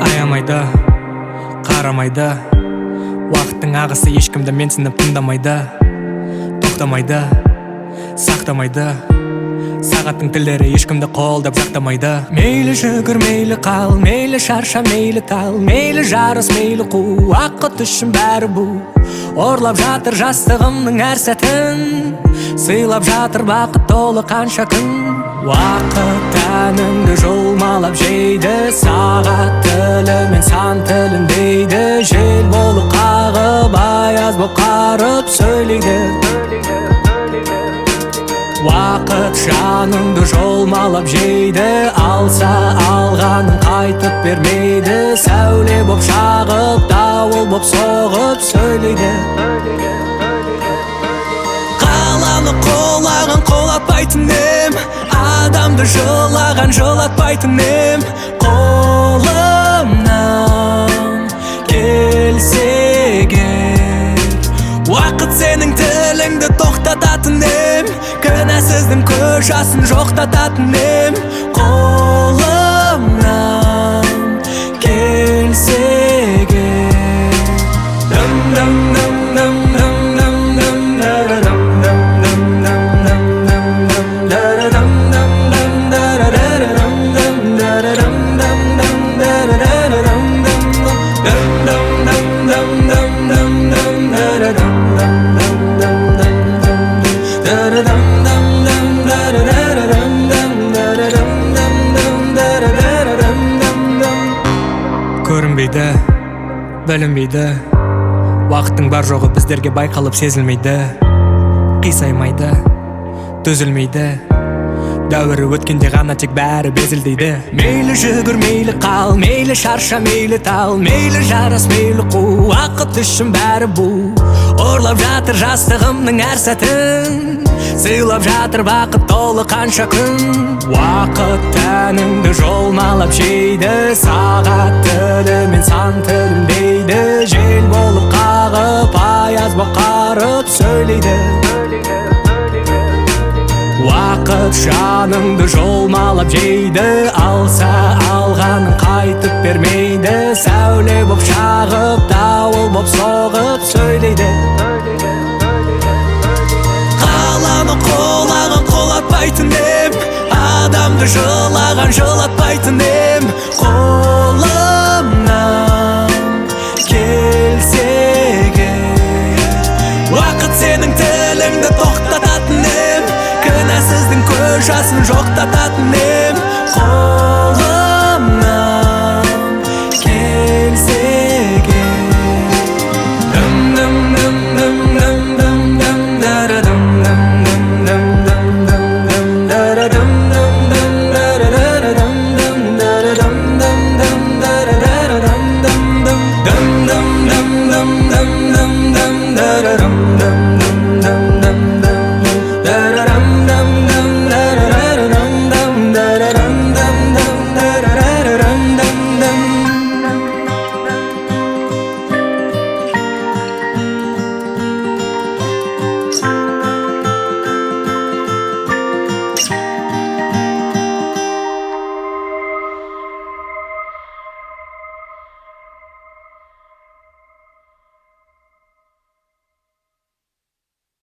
Аямайды, қарамайды, уақыттың ағысы ешкімді менсініп тыңдамайды, тоқтамайды, сақтамайды, сағаттың тілдері ешкімді қолдап жақтамайды. Мейлі жүгір, мейлі қал, мейлі шарша, мейлі тал, мейлі жарыс, мейлі қу, уақыт үшін бәрі бұ. Орлап жатыр жастығымның әр сәтін, сыйлап жатыр бақыт толы қанша күн. Уақыт тәніңді жұлмалап жейді, сағат тілімен сан тіліндейді. Жел болып қағып, аяз болып қарып сөйлейді. Уақыт жаныңды жолмалап жейді, алса алғанын қайтып бермейді. Сәуле боп шағып, дауыл боп соғып сөйлейді. Қаланы қолаған қолатпайтын ем, адамды жылаған жылатпайтын ем. Қолымнан келсе егер, уақыт сенің тіліңді тоқтататын ем, кінәсіздің көз жасын жоқтататын ем. Қолымнан келсе егер, көрінбейді, білінбейді, уақыттың бар жоғы біздерге байқалып сезілмейді. Қисаймайды, төзілмейді, дәуірі өткенде ғана тек бәрі безілдейді. Мейлі жүгір, мейлі қал, мейлі шарша, мейлі тал, мейлі жарас, мейлі қу, уақыт үшін бәрі бұ. Орлап жатыр жастығымның әр сәтін, сыйлап жатыр бақыт толы қанша күн. Уақыт тәніңді жолмалап жейді, сағат тілімен сан тіліндейді. Жел болып қағып, аяз боп қарып сөйлейді. Уақыт жаныңды жолмалап жейді, алса алғанын қайтып бермейді. Сәуле боп шағып, дауыл боп соғып сөйлейді. Қаланы қолаған қолатпайтын ем, адамды жылаған жылатпайтын ем. Қолымнан келсе егер, уақыт сенің тіліңді тоқтататын ем, кінәсіздің көз жасын жоқтататын